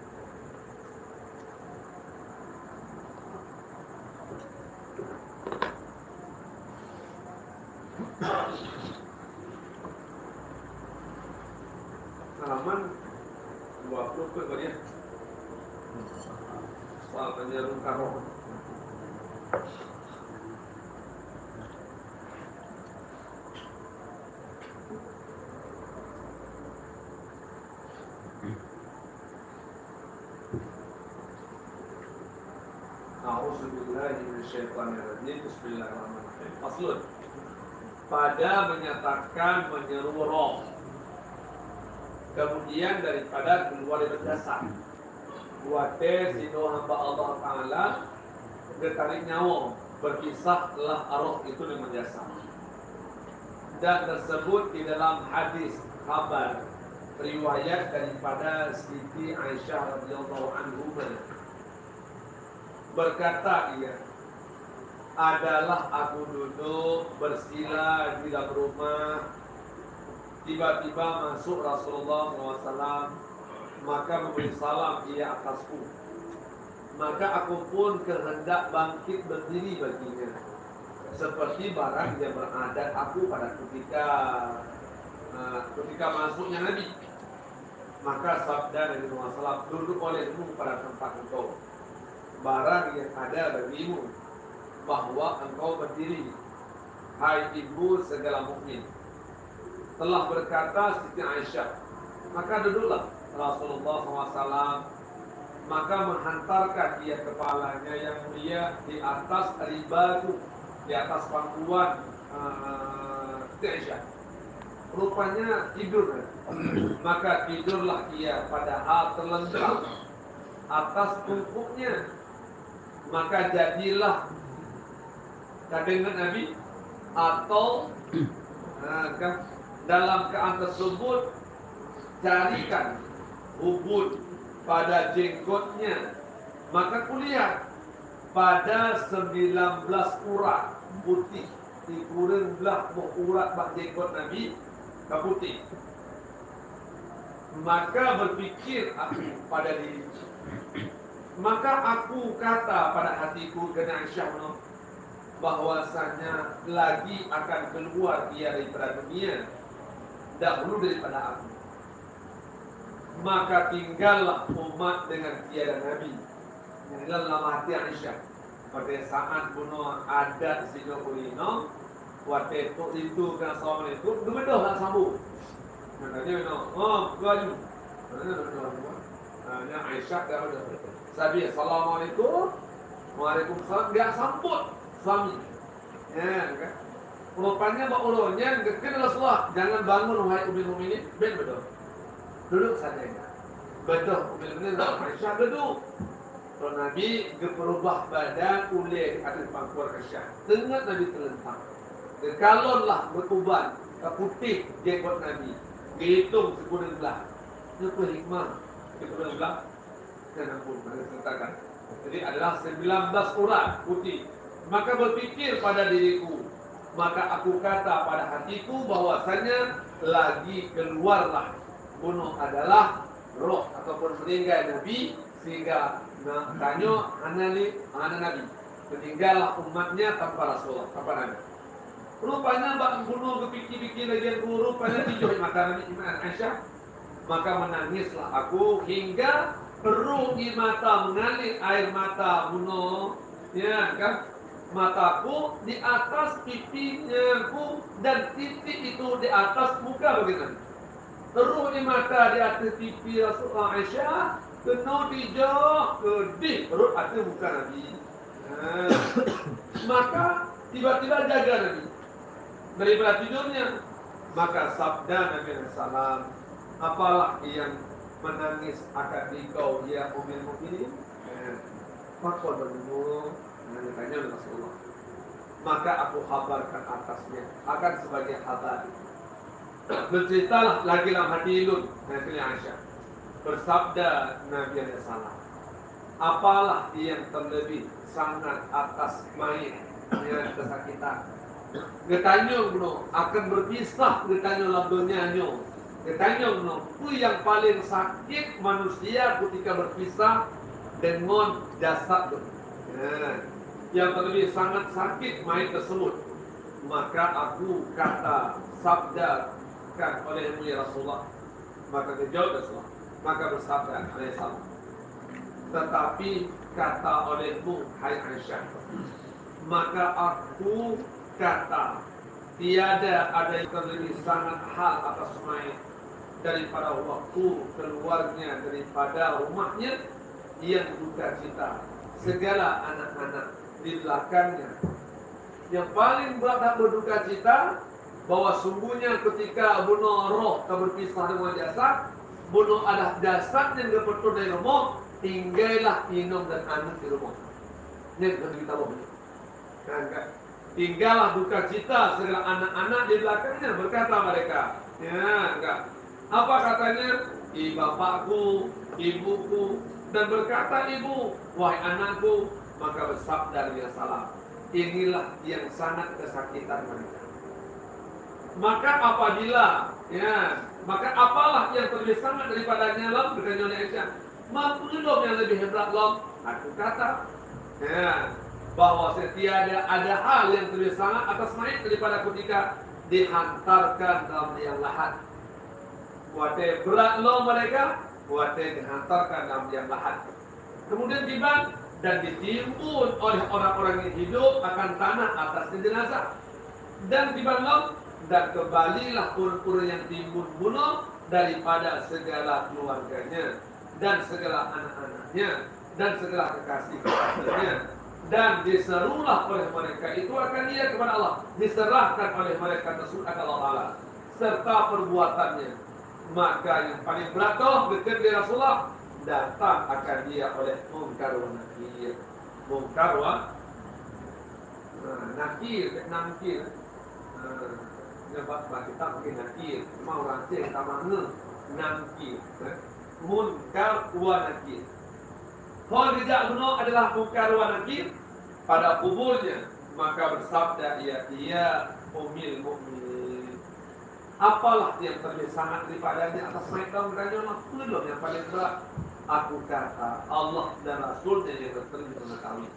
Speaker 1: Halaman 20 ke dia. Soal penjarum karoh. A'udzubillahi minasyaitonirrajim. Bismillahirrahmanirrahim. Faslun. Pada menyatakan menyeru roh. Kemudian daripada keluar berdasar buatnya sido hamba Allah Ta'ala bertarik nyawa berkisahlah arwah itu dengan jasa dan tersebut di dalam hadis kabar riwayat daripada Siti Aisyah radhiyallahu anha berkata ia adalah aku duduk bersila di dalam rumah. Tiba-tiba masuk Rasulullah SAW, maka memberi salam ia atasku. Maka aku pun kehendak bangkit berdiri baginya, seperti barang yang beradat aku pada ketika masuknya Nabi. Maka sabda Nabi SAW, duduk olehmu pada tempat engkau. Barang yang ada bagimu, bahwa engkau berdiri, hai ibu segala mukmin. Telah berkata Siti Aisyah, maka duduklah Rasulullah SAW, maka menghantarkan ia kepalanya yang mulia di atas ribatu, di atas pangkuan Siti Aisyah. rupanya tidur. Maka tidurlah ia padahal terlentang atas pungkuknya. Maka jadilah kata Nabi atau dalam keadaan tersebut carikan ubud pada jenggotnya. Maka kulihat pada 19 urat putih dikurang belah urat bak jenggot Nabi putih. Maka berfikir aku pada diri, maka aku kata pada hatiku kena Aisyah bahwasanya lagi akan keluar dia daripada dunia dahulu daripada aku. Maka tinggallah umat dengan tiada Nabi. Inilah dalam hati Aisyah. Pada saat bunuh adat sehingga kulino, waktu itu kan sama itu, betul tak sambung. Makanya gaju. Yang Aisyah dah ada. Sabi assalamualaikum, waalaikumsalam. Dia sambut suami. Ya, kan? Rupanya bak ulunnya kena Rasulullah, jangan bangun wahai ummul mukminin. Betul. Duduk saja. Betul. Ummul mukminin Aisyah duduk. Kalau Nabi berubah badan oleh ada pangkuan Aisyah. Tengah Nabi terlentang. Kalonlah berkuban putih jenggot Nabi. Dihitung sekurang belah. Itu hikmah. Sekurang belah. Dan ampun, mari ceritakan. Jadi adalah 19 urat putih. Maka berfikir pada diriku, maka aku kata pada hatiku bahwasanya lagi keluarlah bunuh adalah roh ataupun meninggal Nabi, sehingga tanya anak Nabi meninggallah umatnya tanpa Rasulullah, tanpa Nabi. Rupanya bak bunuh kepikir-pikir lagi guru pada hijau mata Nabi Aisyah. Maka menangislah aku hingga perut di mata mengalir air mata bunuh, ya kan? Mataku di atas pipinya ku dan titik itu di atas muka begitu. Terus di mata di atas pipi Rasulullah Aisyah, kena dijak ke di perut atas muka Nabi. Maka tiba-tiba jaga Nabi daripada tidurnya. Maka sabda Nabi SAW, apalah yang menangis akan engkau ya ummul mukminin? Maka dulu tanya Rasulullah. Maka aku kabarkan atasnya akan sebagai kabar. Berceritalah lagi dalam hati Ilun Nabi Aisyah. Bersabda Nabi SAW, apalah yang terlebih sangat atas mayit yang kesakitan. Ketanya akan berpisah, ketanya labanya nyo. Ketanya itu yang paling sakit manusia ketika berpisah dengan jasad itu. Yang terlebih sangat sakit mayat tersebut. Maka aku kata sabdakan olehmu ya Rasulullah. Maka dijawab Rasulullah. Maka bersabda alaihissalam, tetapi kata olehmu hai Aisyah, maka aku kata tiada ada yang terlebih sangat hal atas mayat daripada waktu keluarnya daripada rumahnya yang duka cita segala anak-anak di belakangnya. Yang paling berat berduka cita bahwa sungguhnya ketika bunuh roh berpisah dengan jasad, bunuh ada jasad yang berpetur dari rumah, tinggallah minum dan anak di rumah. Ini yang kita bawa. Kan? Tinggallah duka cita segala anak-anak di belakangnya, berkata mereka. Ya, enggak. Apa katanya? Bapakku, ibuku, dan berkata ibu, wahai anakku, maka bersabda Nabi SAW, inilah yang sangat kesakitan mereka. Maka apabila, maka apalah yang terlebih sangat daripadanya lam, bertanya oleh Aisyah, maklum yang lebih hebat lam, aku kata, bahwa tiada ada hal yang terlebih sangat atas mayat daripada ketika dihantarkan dalam liang lahat. Wate berat lo mereka, wate dihantarkan dalam liang lahat. Kemudian tiba dan ditimbun oleh orang-orang yang hidup akan tanah atas jenazah. Dan tiba lo dan kembalilah pura-pura yang timbun bunuh daripada segala keluarganya dan segala anak-anaknya dan segala kekasih-kekasihnya. Dan diserulah oleh mereka itu akan dia kepada Allah, diserahkan oleh mereka tersebut akan Allah Ta'ala serta perbuatannya. Maka yang paling berat tu dekat dia Rasulullah, datang akan dia oleh mungkar wa nakir. Mungkar wa nakir, nakir. Sebab kita pakai nakir, mau rancang tak mana nakir. Munkar wa nakir. Kalau tidak benar adalah munkar wa nakir pada kuburnya, maka bersabda ia umil mukmin. Apalah yang terlebih sangat daripadanya atas mereka mereka belum yang paling berat. Aku kata Allah dan Rasulnya yang terlebih mengetahui.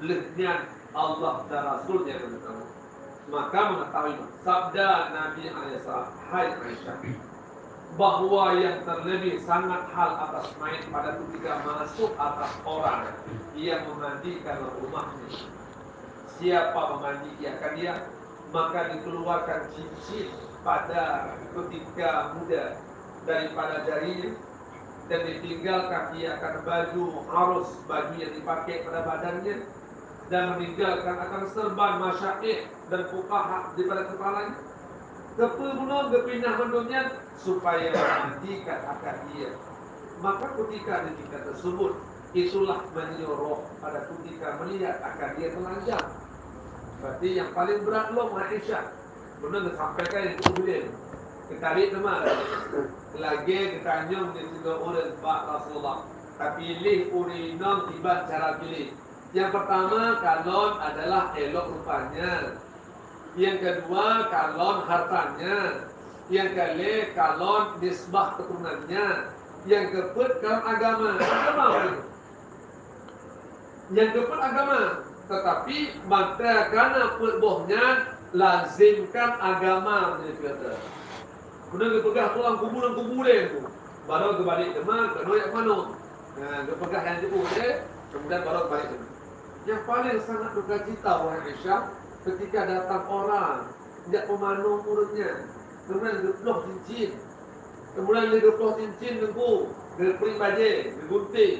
Speaker 1: Lenyap Allah dan Rasulnya yang mengetahui. Maka mengetahui sabda Nabi Aisyah, hai Aisyah, bahwa yang terlebih sangat hal atas mayat pada ketika masuk atas orang yang memandikan rumahnya. Siapa memandikan dia, maka dikeluarkan cincin pada ketika muda daripada jarinya dan ditinggalkan dia akan baju arus, baju yang dipakai pada badannya, dan meninggalkan akan serban masyaikh dan fuqaha daripada kepalanya. Kepenuh kepindah mendunia supaya memandikan akan dia. Maka ketika ketika tersebut itulah menyuruh pada ketika melihat akan dia telanjang. Berarti yang paling berat lo Aisyah. Benar disampaikan itu beliau. Kita lihat teman. Lagi kita nyom di situ orang Pak Rasulullah. Tapi pilih urinam tiba cara pilih. Yang pertama kalon adalah elok rupanya. Yang kedua kalon hartanya. Yang ketiga kalon nisbah keturunannya. Yang keempat kalon agama. Yang keempat agama. Tetapi maka karena perbohnya lazimkan agama menjadi kata. Kemudian dia pegang tulang kuburan tu. Baru dia balik teman, kedua yang mana? Dia pegang yang jauh dia, kemudian baru balik teman. Yang paling sangat duka cita wahai Aisyah, ketika datang orang tidak memanung mulutnya, kemudian dia peluk cincin. Kemudian dia peluk cincin tengku, dia pering baju, dia gunting.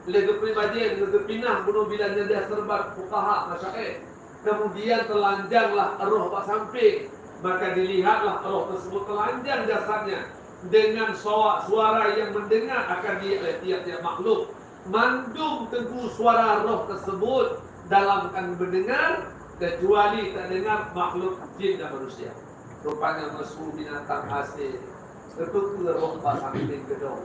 Speaker 1: Dia pering baju, dia pinah bunuh bilanya dia serbat fuqaha masyaikh. Kemudian telanjanglah roh pak samping. Maka dilihatlah roh tersebut telanjang jasadnya dengan suara yang mendengar akan dia oleh tiap-tiap makhluk. Mandung teguh suara roh tersebut dalam kan mendengar, kecuali tak dengar makhluk jin dan manusia. Rupanya mesum binatang asing. Ketuk roh pak samping gedung.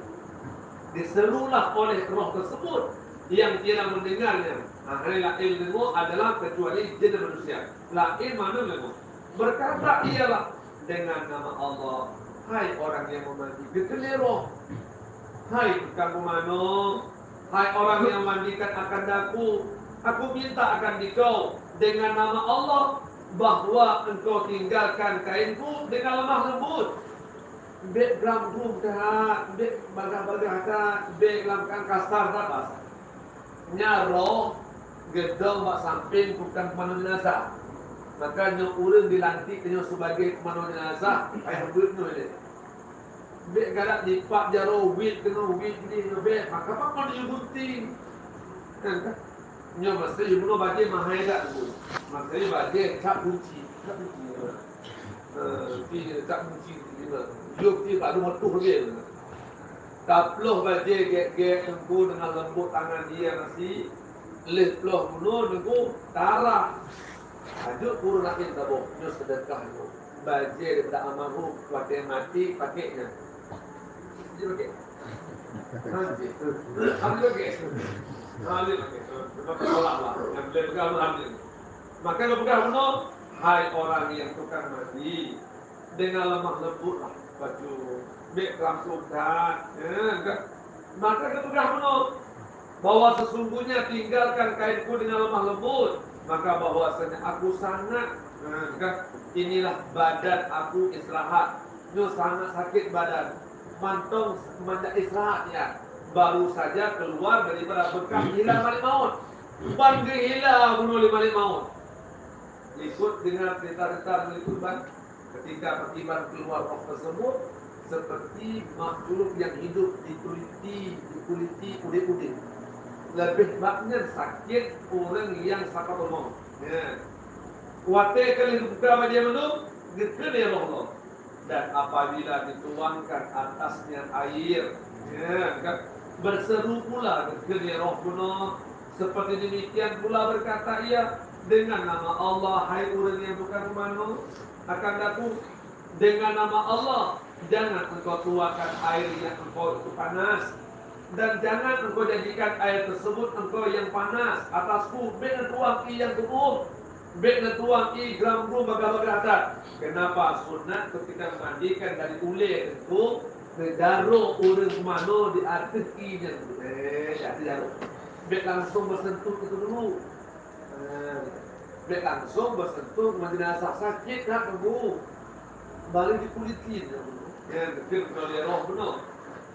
Speaker 1: Diserulah oleh roh tersebut yang tidak mendengarnya. Inilah ilmu adalah kecuali jin dan manusia. Lain mana ilmu? Berkata ialah dengan nama Allah. Hai orang yang memandi kekelero. Hai kamu mano. Hai orang yang mandikan akan daku. Aku minta akan dikau dengan nama Allah bahwa engkau tinggalkan kainku dengan lemah lembut. Bek gambung dah, bek bagah-bagah dah, bek lamkan kasar dah bahasa. Nyaro gedong mak samping bukan pemandu jenazah. Maka nyo urang dilantik nyo sebagai pemandu jenazah, ayah beut nyo ini. Bek galak dipak jaro wit kena wit ni nyo bek, maka apa pun nyo gunting. Kan? Nyo mesti nyo bagi mahai dak tu. Mesti bagi cap kunci, cap kunci. Cap kunci ni. Yo ti tak ada metuh dia. Taploh bagi gek-gek tengku dengan lembut tangan dia nasi. Leh ploh bunuh nengku tarah. Ajuk puru nakin tabuk nyo sedekah nyo. Bagi daripada almarhum waktu mati pakainya. Dia pakai. Nanti. Ambil pakai. Ambil pakai. Sebab tolaklah. Yang boleh pegang ambil. Maka kalau pegang bunuh, hai orang yang tukang mati dengan lemah lembutlah baju bek langsung dah. Maka kalau pegang bunuh bahwa sesungguhnya tinggalkan kainku dengan lemah lembut, maka bahwasanya aku sangat inilah badan aku istirahat. Nyo sangat sakit badan. Mantong semenjak istirahat ya. Baru saja keluar daripada bekas hilang balik maut. Ban hilang bunuh balik maut. Ikut dengan cerita-cerita meliput ban. Ketika pertiban keluar roh tersebut seperti makhluk yang hidup dikuliti udik-udik. Lebih banyak sakit orang yang sakit maut. Ya. Kuatnya kali buka dia belum, dia roh. dan apabila dituangkan atasnya air, ya, kan? Berseru pula ke roh kuno, seperti demikian pula berkata ia, dengan nama Allah, hai urang yang bukan mano, akan daku dengan nama Allah, jangan engkau tuangkan air yang engkau itu panas, dan jangan engkau jadikan air tersebut engkau yang panas atasku, dengan tuang yang tubuh, dengan tuang gram rum baga-baga. Kenapa sunat ketika mandikan dari ulir itu daro urang mano di atas inya, jadi daro. Bek langsung bersentuh itu dulu. Bek langsung bersentuh jenazah sakit nak tunggu. Balik dikulitin. Ya, betul oleh roh benar.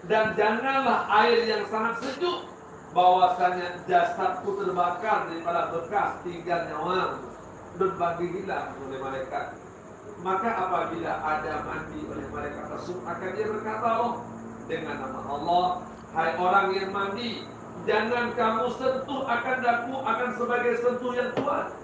Speaker 1: Dan janganlah air yang sangat sejuk, bahwasanya jasadku terbakar daripada bekas tinggal nyawa dan bagi hilang oleh malaikat. Maka apabila ada mandi oleh malaikat tersebut, akan dia berkata, oh, dengan nama Allah, hai orang yang mandi, jangan kamu sentuh akan daku akan sebagai sentuh yang kuat.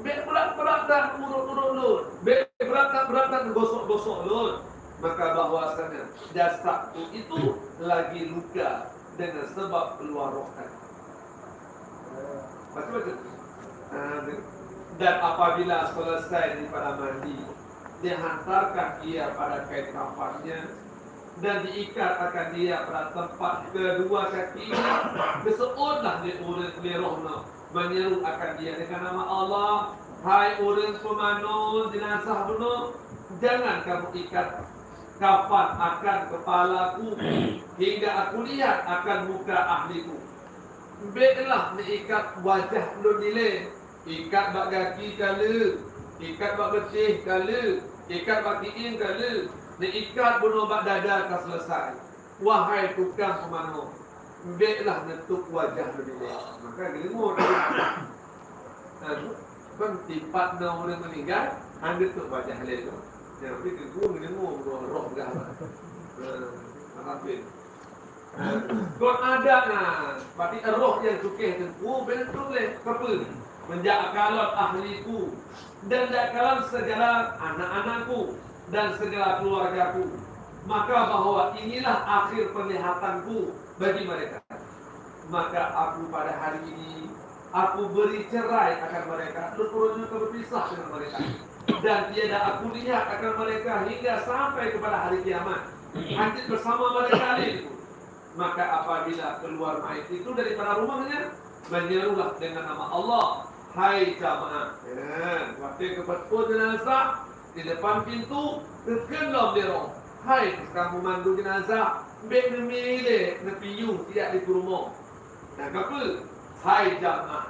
Speaker 1: Bek berat-berat dan urut-urut lun. Bek berat-berat dan gosok-gosok lun. Maka bahwasanya jasadku itu lagi luka dengan sebab keluar roh tadi. Macam-macam. Dan apabila selesai daripada mandi, dihantarkan ia pada kain kafannya dan diikat akan dia pada tempat kedua kakinya. Keseunlah dia urang rohna menyeru akan dia dengan nama Allah, hai urang pemano jenazah bunuh, jangan kamu ikat kafan akan kepalaku hingga aku lihat akan muka ahliku. Baiklah diikat wajah lu nilai, ikat bak kaki kala, ikat bak betih kala, ikat bak kiing kala, diikat bunuh bak dada akan selesai. Wahai tukang pemano, baiklah netuk wajah lu nilai. Maka gelimur. Kan tipat na orang meninggal, anda tuk wajah lu tu. Yang itu gua gelimur roh gala. Alhamdulillah. Kau ada nah, berarti roh yang sukih tu, bentuk leh kapal menjakalan ahliku dan jakalan segala anak-anakku dan segala keluargaku. Maka bahwa inilah akhir penglihatanku bagi mereka. Maka aku pada hari ini aku beri cerai akan mereka, lupa berpisah dengan mereka, dan tiada aku lihat akan mereka hingga sampai kepada hari kiamat. Hancur bersama mereka itu. Maka apabila keluar mayat itu daripada rumahnya, menyerulah dengan nama Allah, hai jamaah. Waktu kebetul jenazah di depan pintu, terkenal dia roh. Hai kamu mandu jenazah, bek memilih nepiyu tidak di rumah. Nah, apa? Hai jamaah.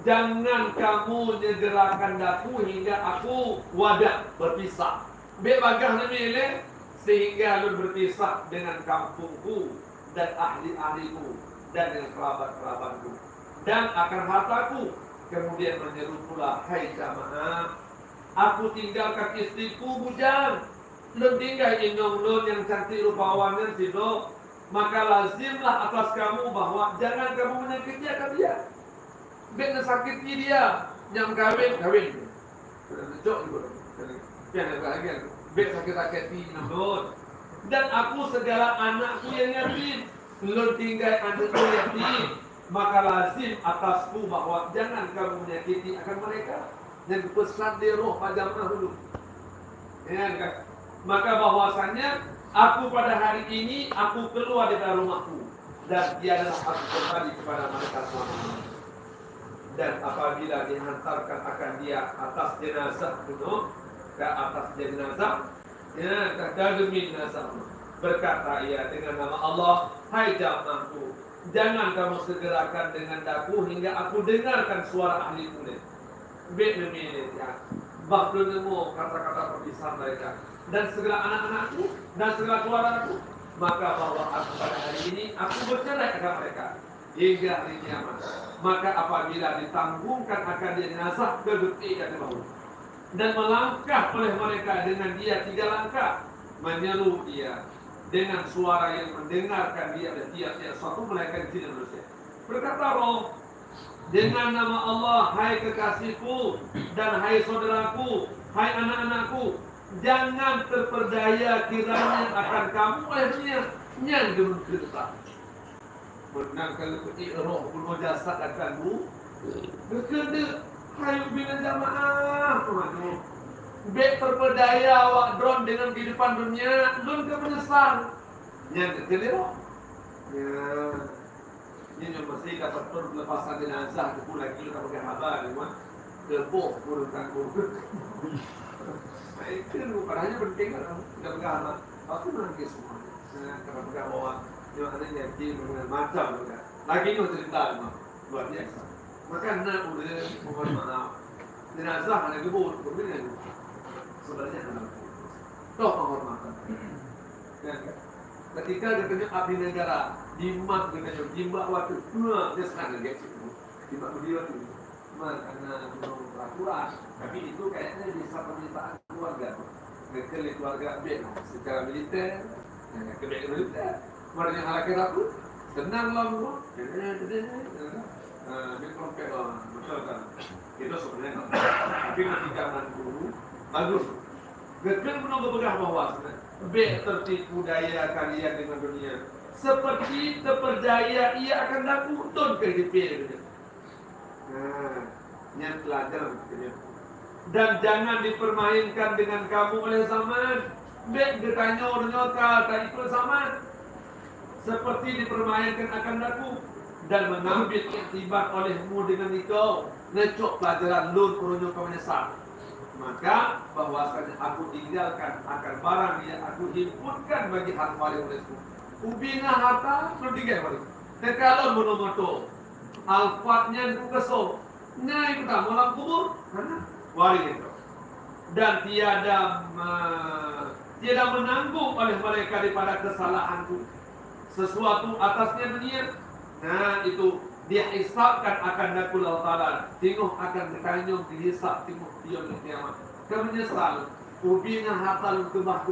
Speaker 1: Jangan kamu nyegerakan daku hingga aku wadah berpisah. Bek bagah memilih sehingga lu berpisah dengan kampungku dan ahli-ahliku dan dengan kerabat-kerabatku dan akan hartaku. Kemudian menyeru pula, hai jamaah, aku tinggalkan istriku bujang, lu tinggal indong lu yang cantik rupawannya sido, maka lazimlah atas kamu bahwa jangan kamu menyakiti akan dia, dengan sakiti dia, yang kawin cok juga, jangan bahagia. Bet sakit-sakit nambut. Dan aku segala anakku yang yatim, lu tinggal anakku yatim, maka lazim atasku bahwa jangan kamu menyakiti akan mereka. Yang pesan di roh pada dulu. Ya, kan? Maka bahwasannya aku pada hari ini aku keluar dari rumahku dan tiadalah aku kembali kepada mereka selama. Dan apabila dihantarkan akan dia atas jenazah itu, ke atas jenazah, ya, demi jenazah, berkata ia dengan nama Allah, hai jamaahku, jangan kamu segerakan dengan daku hingga aku dengarkan suara ahliku ni. Bet memilih ya, bahkan nemu kata-kata perpisahan mereka dan segala anak-anakku dan segala keluargaku. Maka bahwa aku pada hari ini aku bercerai dengan mereka hingga hari kiamat. Maka apabila ditanggungkan akan dia jenazah ke bukti dan bau dan melangkah oleh mereka dengan dia 3 langkah, menyeru dia dengan suara yang mendengarkan dia dan tiap-tiap suatu malaikat jin dan manusia. Berkata roh, dengan nama Allah, hai kekasihku dan hai saudaraku, hai anak-anakku, Jangan terperdaya kiranya akan kamu oleh dunia yang dimengerti. Menang kalau peti roh pun jasad akanmu. Berkena hayu bina jamaah teman-teman. Bek terperdaya awak drone dengan kehidupan dunia, lun ke menyesal. Yang keliru. Ya. Ini mesti dapat pelepasan jenazah tu lagi kita pakai habar ni mah. Keboh urusan kubur. Itu rupanya penting kan. Kita pakai habar. Aku nangis semua. Kalau pakai bawa yang ada jadi macam juga. Lagi ni cerita mah luar biasa. Maka nak udah mohon maaf. Jenazah ada kubur, berbeda. Sebenarnya adalah toh penghormatan. Dan ketika dia kena abdi negara, dimak dia kena dimak waktu, dia sekarang dia cakap, dimak beliau tu, karena belum peraturan. Tapi itu kayaknya bisa permintaan keluarga. Mereka keluarga B secara militer, kebetulan militer. Mereka yang halakir aku, senang lah tu, dia kompet lah, betul kan? Itu sebenarnya. Tapi ketika mandu bagus. Betul menunggu begah bahwa be tertipu daya kalian dengan dunia. Seperti terperdaya ia akan dakutun ke hidup. Yang pelajar maksudnya. Dan jangan dipermainkan dengan kamu oleh zaman. Be bertanya nyota tak ikut zaman. Seperti dipermainkan akan daku dan mengambil iktibar olehmu dengan engkau. Necok pelajaran lun kurunyo kau menyesal. Maka bahwasanya aku tinggalkan akan barang yang aku himpunkan bagi hak waris olehku. Ubina harta bertiga waris. Kalau monomoto alfatnya itu kesol. Nyai kita malam kubur karena waris itu. Dan tiada menanggung oleh mereka daripada kesalahanku sesuatu atasnya dunia. Nah itu dia hisabkan akan nakul Allah Ta'ala. Tengok akan bertanya dihisab. Tengok dia berkiamat. Kemenyesal. Ubina hatal kebah.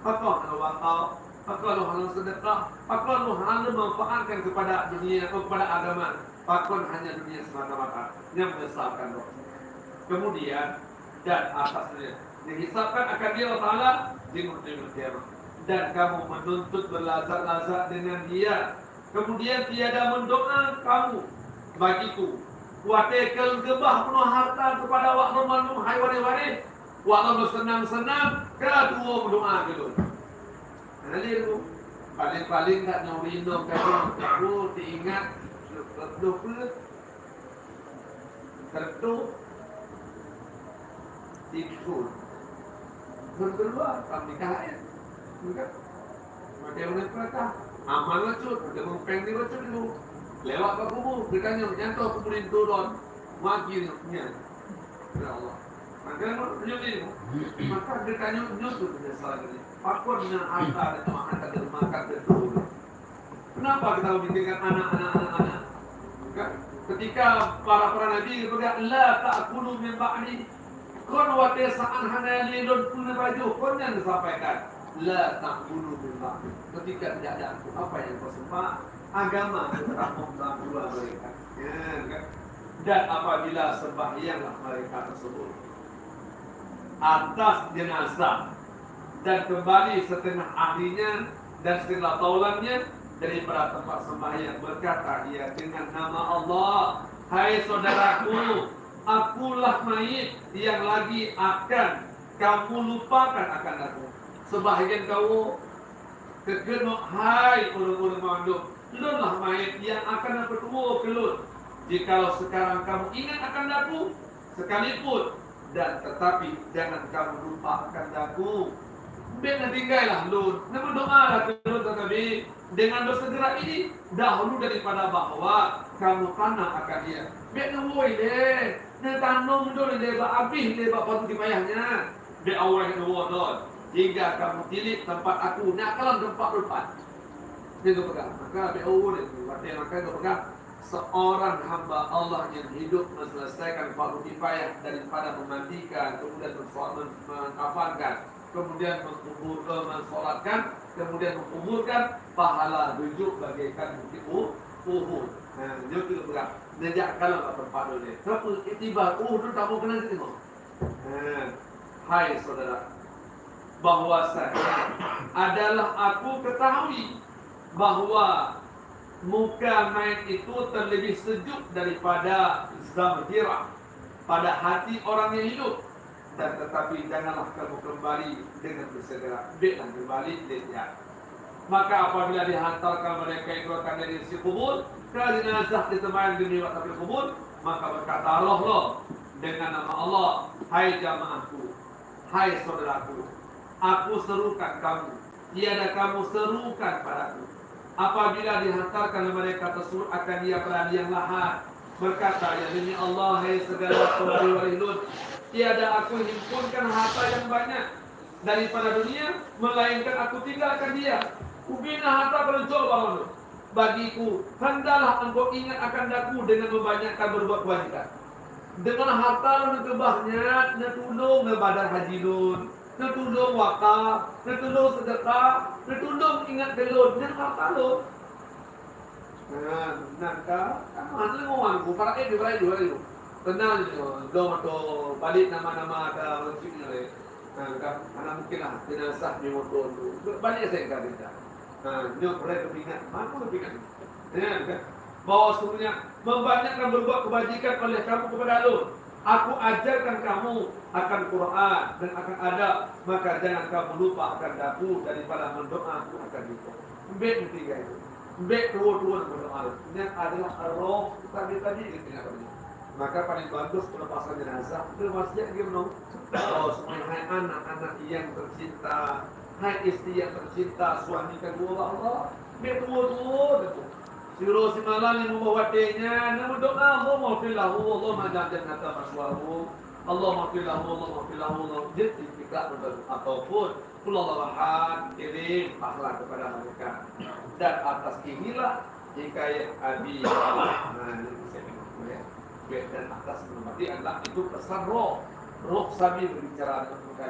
Speaker 1: Pakau halau wakau. Pakau halau sedekah. Pakau halau memanfaatkan kepada dunia. Kepada agama. Pakau hanya dunia semata-mata. Yang menyesalkan roh. Kemudian. Dan atasnya. Dihisabkan akan dia Allah Ta'ala. Tengok dia berkiamat. Dan kamu menuntut berlazat-lazat dengan dia. Kemudian tiada mendoa kamu bagiku. Watekel gebah penuh harta kepada wak romanum hai wari-wari. Wak bersenang-senang kedua berdoa gitu. Nanti tu paling-paling tak nyawinum kamu diingat terduh tidur. Berkeluar kami kaya. Enggak. Macam mana kata? Amal lecut, dia mempeng di lecut itu. Lewat ke kubur, bertanya menyantuh kuburin turun. Maginya. Ya Allah. Maka menyusul. Maka bertanya menyusul menyesal ini. Pakunnya harta dan makan dan makan betul. Kenapa kita memikirkan anak-anak? Ketika para nabi berkata, la ta'kulu min ba'di. Kon wa tas'an hanalilun kullu baju. Kon yang disampaikan. La ta'kulu min ba'di. Ketika tidak ada aku, apa yang kau sembah? Agama terampung dalam dua mereka. Ya, dan apabila sembahyanglah mereka tersebut atas jenazah dan kembali setengah ahlinya dan setengah taulannya daripada tempat sembahyang, berkata ia dengan nama Allah, hai saudaraku, akulah mayit yang lagi akan kamu lupakan akan aku. Sebahagian kau kegenuk, hai orang-orang manduk, lunlah mayit yang akan bertemu kelun. Jikalau sekarang kamu ingat akan daku sekalipun, dan tetapi jangan kamu lupa akan daku. Biar tinggallah lun. Nama doalah kelun tetapi dengan bersegera ini dahulu daripada bahwa kamu tanah akan dia. Biar ngewoi deh, netanung dulu deh, habis deh bapak tu dipayahnya. Biar awal yang ngewoi hingga kamu tilik tempat aku nak kalam tempat depan. Dia tu pegang. Maka BO itu artinya maka itu pegang seorang hamba Allah yang hidup menyelesaikan fardu kifayah daripada memandikan, kemudian mengkafankan, kemudian mensolatkan, kemudian menguburkan, pahala rujuk bagaikan bukti Uhud. Nah, dia tu pegang. Nejak kalam tempat dia. Tapi itibar Uhud tu tak mau kena tengok. Hai saudara, bahwasanya adalah aku ketahui bahwa muka mayat itu terlebih sejuk daripada zamhirah pada hati orang yang hidup. Dan tetapi janganlah kamu kembali dengan bersegera, baiklah kembali dia. Maka apabila dihantarkan mereka itu akan dari isi kubur, kerana jenazah ditemayang di waktu kubur, maka berkatalah Allah dengan nama Allah, hai jamaahku, hai saudaraku, aku serukan kamu, tiada kamu serukan padaku. Apabila dihantarkan mereka tersebut akan dia pada liang lahat, berkata, ya demi Allah, hai segala saudari walidun, tiada aku himpunkan harta yang banyak daripada dunia, melainkan aku tinggalkan dia. Ubina harta berjual bangun. Bagiku, hendaklah engkau ingat akan daku dengan membanyakkan berbuat kewajiban. Dengan harta lu banyak, netulung ngebadar haji nun, netulung wakaf, netulung sedekah, netulung ingat kelun, dengan harta lu. Nangka, kamu hantar ngomongku, para itu. Tenang je, dom atau balik nama-nama ada masjidnya le. Karena mungkinlah jenazah di motor tu. Balik saya kata. Dia boleh kepingat, mana kepingat? Bahawa sebenarnya membanyakkan berbuat kebajikan oleh kamu kepada Allah. Aku ajarkan kamu akan Quran dan akan adab, maka jangan kamu lupa akan daku daripada mendoa aku akan dibuka. Bek ketiga itu, bek dua-dua berdoa. Ini adalah roh tadi kita tadi. Maka paling bagus pelepasan jenazah ke masjid dia menung. Oh, semua hai anak-anak yang tercinta, hai istri yang tercinta, suami kedua Allah, bek dua-dua itu. Suruh si malam yang membawa tehnya, nama doa Allah maafillahu, Allah majabkan kata maswahu, Allah maafillahu, Allah maafillahu, Allah jadi tidak ataupun Allah ahad kirim pahala kepada mereka. Dan atas inilah hikayat Abi dan atas menempati adalah itu pesan roh sabi berbicara dengan